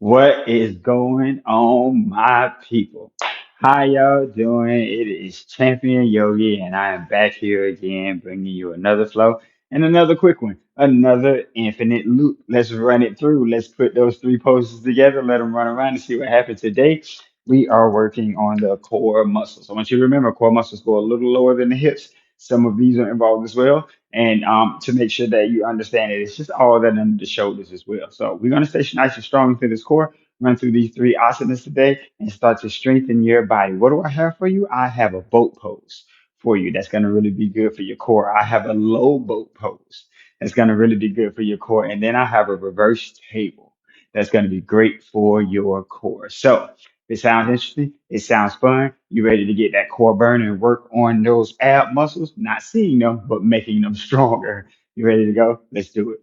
What is going on, my people? How y'all doing? It is Champion Yogi, and I am back here again, bringing you another flow and another quick one, another infinite loop. Let's run it through. Let's put those three poses together, let them run around and see what happens today. We are working on the core muscles. I want you to remember core muscles go a little lower than the hips. Some of these are involved as well. And to make sure that you understand it, it's just all that under the shoulders as well. So we're going to stay nice and strong through this core, run through these three asanas today, and start to strengthen your body. What do I have for you? I have a boat pose for you. That's going to really be good for your core. I have a low boat pose. That's going to really be good for your core. And then I have a reverse table. That's going to be great for your core. So it sounds interesting. It sounds fun. You ready to get that core burn and work on those ab muscles? Not seeing them, but making them stronger. You ready to go? Let's do it.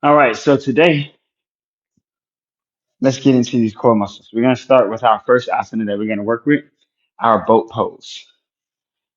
All right. So today, let's get into these core muscles. We're going to start with our first asana that we're going to work with, our boat pose.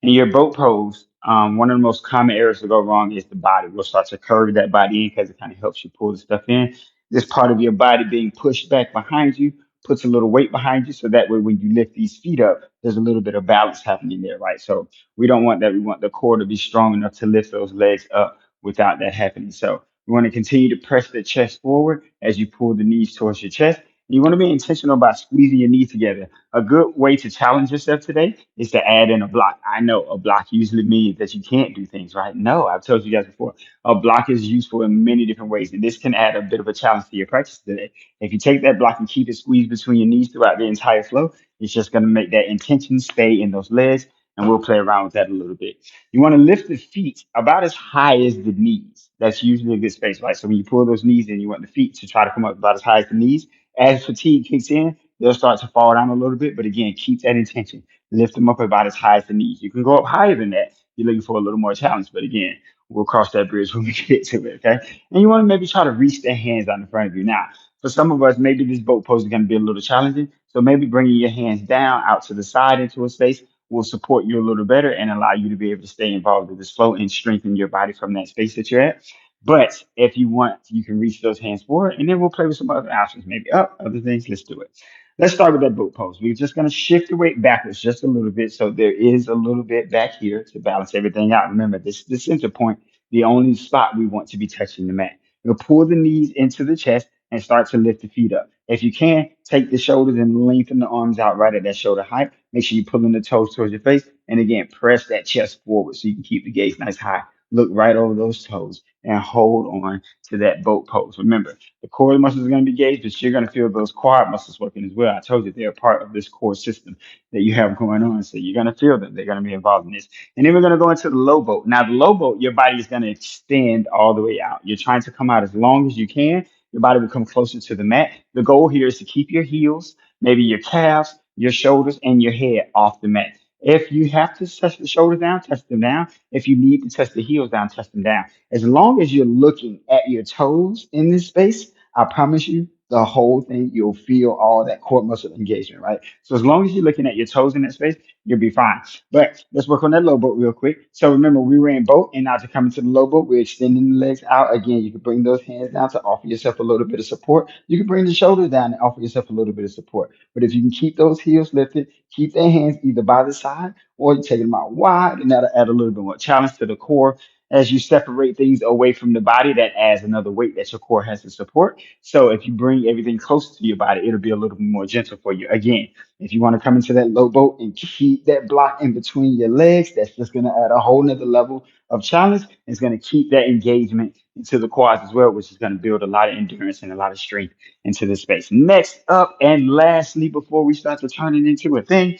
In your boat pose, one of the most common areas to go wrong is the body. We'll start to curve that body in because it kind of helps you pull the stuff in. This part of your body being pushed back behind you puts a little weight behind you. So that way, when you lift these feet up, there's a little bit of balance happening there, right? So we don't want that. We want the core to be strong enough to lift those legs up without that happening. So we want to continue to press the chest forward as you pull the knees towards your chest. You want to be intentional about squeezing your knees together. A good way to challenge yourself today is to add in a block. I know a block usually means that you can't do things, right? No, I've told you guys before. A block is useful in many different ways, and this can add a bit of a challenge to your practice today. If you take that block and keep it squeezed between your knees throughout the entire flow, it's just going to make that intention stay in those legs, and we'll play around with that a little bit. You want to lift the feet about as high as the knees. That's usually a good space, right? So when you pull those knees in, you want the feet to try to come up about as high as the knees. As fatigue kicks in, they'll start to fall down a little bit, but again, keep that intention. Lift them up about as high as the knees. You can go up higher than that. You're looking for a little more challenge, but again, we'll cross that bridge when we get to it, okay? And you want to maybe try to reach the hands out in front of you. Now, for some of us, maybe this boat pose is going to be a little challenging. So maybe bringing your hands down out to the side into a space will support you a little better and allow you to be able to stay involved with this flow and strengthen your body from that space that you're at. But if you want, you can reach those hands forward, and then we'll play with some other options, maybe up, other things. Let's do it. Let's start with that boat pose. We're just going to shift the weight backwards just a little bit. So there is a little bit back here to balance everything out. Remember, this is the center point, the only spot we want to be touching the mat. You'll pull the knees into the chest and start to lift the feet up. If you can, take the shoulders and lengthen the arms out right at that shoulder height. Make sure you're pulling the toes towards your face. And again, press that chest forward so you can keep the gaze nice high. Look right over those toes and hold on to that boat pose. Remember, the core muscles are going to be engaged, but you're going to feel those quad muscles working as well. I told you they're a part of this core system that you have going on. So you're going to feel that they're going to be involved in this. And then we're going to go into the low boat. Now, the low boat, your body is going to extend all the way out. You're trying to come out as long as you can. Your body will come closer to the mat. The goal here is to keep your heels, maybe your calves, your shoulders, and your head off the mat. If you have to touch the shoulders down, touch them down. If you need to touch the heels down, touch them down. As long as you're looking at your toes in this space, I promise you, the whole thing, you'll feel all that core muscle engagement, right? So as long as you're looking at your toes in that space, you'll be fine. But let's work on that low boat real quick. So remember, we were in boat, and now to come into the low boat, we're extending the legs out. Again, you can bring those hands down to offer yourself a little bit of support. You can bring the shoulders down and offer yourself a little bit of support. But if you can keep those heels lifted, keep their hands either by the side or you take them out wide, and that'll add a little bit more challenge to the core. As you separate things away from the body, that adds another weight that your core has to support. So if you bring everything closer to your body, it'll be a little bit more gentle for you. Again, if you want to come into that low boat and keep that block in between your legs, that's just going to add a whole nother level of challenge. It's going to keep that engagement into the quads as well, which is going to build a lot of endurance and a lot of strength into this space. Next up, and lastly, before we start to turn it into a thing,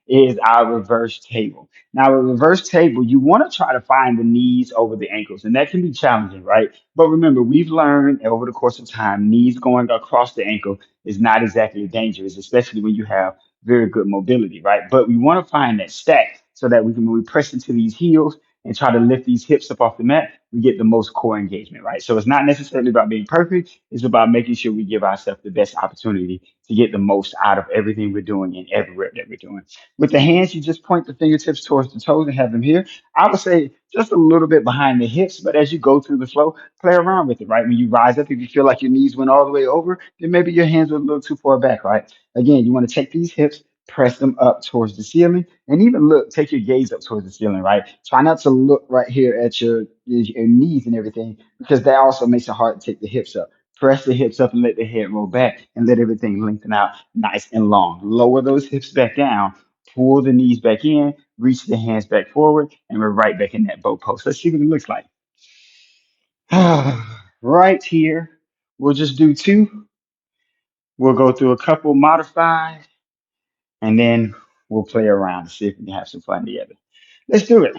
is our reverse table. Now, a reverse table, you want to try to find the knees over the ankles, and that can be challenging, right? But remember, we've learned over the course of time, knees going across the ankle is not exactly dangerous, especially when you have very good mobility, right? But we want to find that stack so that we can, when we press into these heels and try to lift these hips up off the mat, we get the most core engagement, right? So it's not necessarily about being perfect. It's about making sure we give ourselves the best opportunity to get the most out of everything we're doing and every rep that we're doing. With the hands, you just point the fingertips towards the toes and have them here. I would say just a little bit behind the hips, but as you go through the flow, play around with it, right? When you rise up, if you feel like your knees went all the way over, then maybe your hands were a little too far back, right? Again, you want to take these hips, press them up towards the ceiling, and even look, take your gaze up towards the ceiling, right? Try not to look right here at your knees and everything, because that also makes it hard to take the hips up. Press the hips up and let the head roll back and let everything lengthen out nice and long. Lower those hips back down, pull the knees back in, reach the hands back forward, and we're right back in that boat pose. Let's see what it looks like. Right here, we'll just do two. We'll go through a couple modified, and then we'll play around to see if we can have some fun together. Let's do it.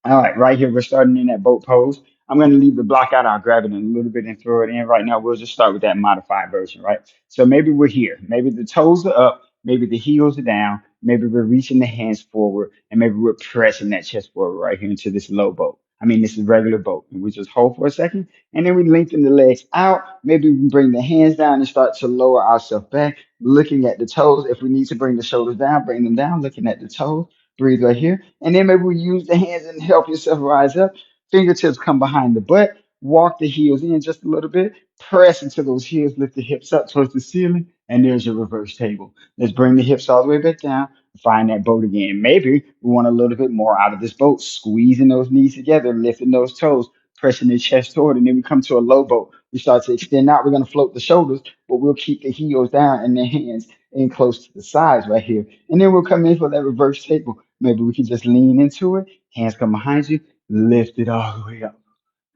All right, right here, we're starting in that boat pose. I'm going to leave the block out. I'll grab it in a little bit and throw it in. Right now, we'll just start with that modified version, right? So maybe we're here. Maybe the toes are up. Maybe the heels are down. Maybe we're reaching the hands forward. And maybe we're pressing that chest forward right here into this low boat. I mean, this is regular boat. And we just hold for a second. And then we lengthen the legs out. Maybe we bring the hands down and start to lower ourselves back, looking at the toes. If we need to bring the shoulders down, bring them down, looking at the toes. Breathe right here. And then maybe we use the hands and help yourself rise up. Fingertips come behind the butt. Walk the heels in just a little bit. Press into those heels. Lift the hips up towards the ceiling. And there's your reverse table. Let's bring the hips all the way back down. Find that boat again. Maybe we want a little bit more out of this boat. Squeezing those knees together, lifting those toes, pressing the chest toward. And then we come to a low boat. We start to extend out. We're going to float the shoulders, but we'll keep the heels down and the hands in close to the sides right here. And then we'll come in for that reverse table. Maybe we can just lean into it. Hands come behind you. Lift it all the way up.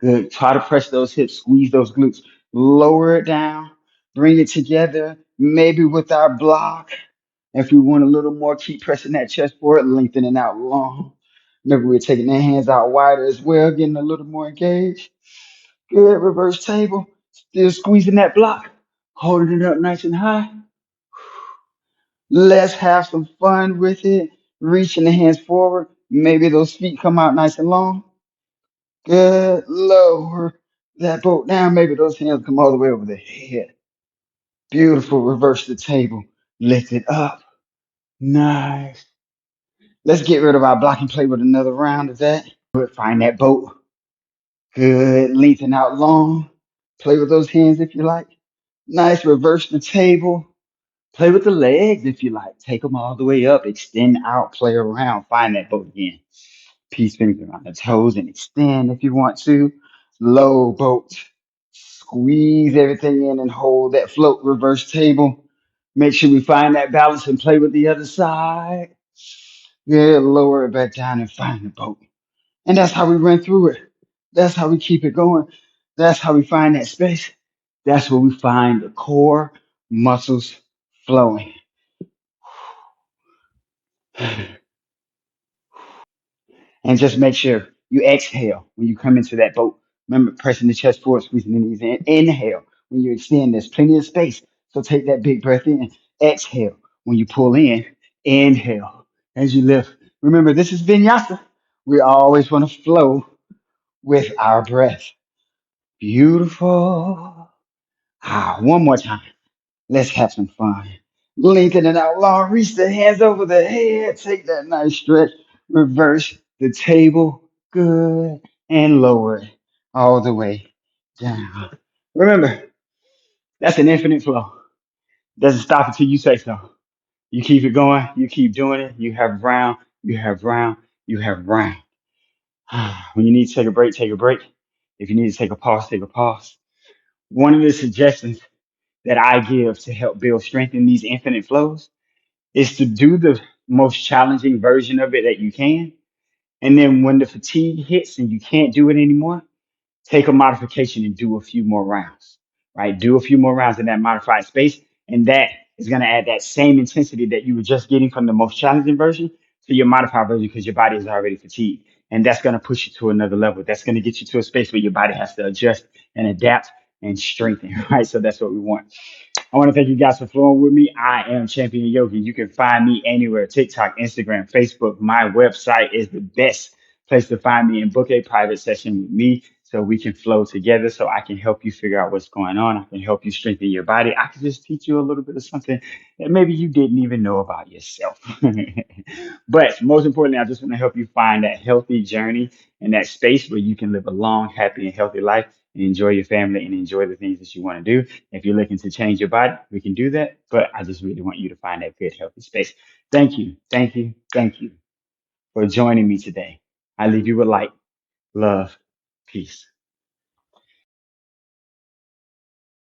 Good. Try to press those hips. Squeeze those glutes. Lower it down. Bring it together. Maybe with our block. If we want a little more, keep pressing that chest forward, lengthening out long. Maybe we're taking the hands out wider as well, getting a little more engaged. Good. Reverse table. Still squeezing that block. Holding it up nice and high. Let's have some fun with it. Reaching the hands forward. Maybe those feet come out nice and long. Good. Lower that boat down. Maybe those hands come all the way over the head. Beautiful. Reverse the table. Lift it up. Nice. Let's get rid of our block and play with another round of that. Good. Find that boat. Good. Lengthen out long. Play with those hands if you like. Nice. Reverse the table. Play with the legs if you like. Take them all the way up. Extend out. Play around. Find that boat again. Peace fingers around the toes and extend if you want to. Low boat. Squeeze everything in and hold that float reverse table. Make sure we find that balance and play with the other side. Yeah, lower it back down and find the boat. And that's how we run through it. That's how we keep it going. That's how we find that space. That's where we find the core muscles flowing. And just make sure you exhale when you come into that boat. Remember, pressing the chest forward, squeezing the knees in. Inhale when you extend. There's plenty of space. So take that big breath in. Exhale when you pull in. Inhale as you lift. Remember, this is vinyasa. We always want to flow with our breath. Beautiful. One more time. Let's have some fun. Lengthen it out long. Reach the hands over the head. Take that nice stretch. Reverse the table. Good. And lower it all the way down. Remember, that's an infinite flow. Doesn't stop until you say so. You keep it going. You keep doing it. You have round. You have round. You have round. When you need to take a break, take a break. If you need to take a pause, take a pause. One of the suggestions that I give to help build strength in these infinite flows is to do the most challenging version of it that you can. And then when the fatigue hits and you can't do it anymore, take a modification and do a few more rounds, right? Do a few more rounds in that modified space. And that is going to add that same intensity that you were just getting from the most challenging version to your modified version because your body is already fatigued. And that's going to push you to another level. That's going to get you to a space where your body has to adjust and adapt and strengthen, right? So that's what we want. I want to thank you guys for flowing with me. I am Champion Yogi. You can find me anywhere: TikTok, Instagram, Facebook. My website is the best place to find me and book a private session with me so we can flow together, so I can help you figure out what's going on. I can help you strengthen your body. I can just teach you a little bit of something that maybe you didn't even know about yourself. But most importantly, I just want to help you find that healthy journey and that space where you can live a long, happy, and healthy life and enjoy your family and enjoy the things that you want to do. If you're looking to change your body, we can do that. But I just really want you to find that good, healthy space. Thank you. Thank you. Thank you for joining me today. I leave you with light, love, peace.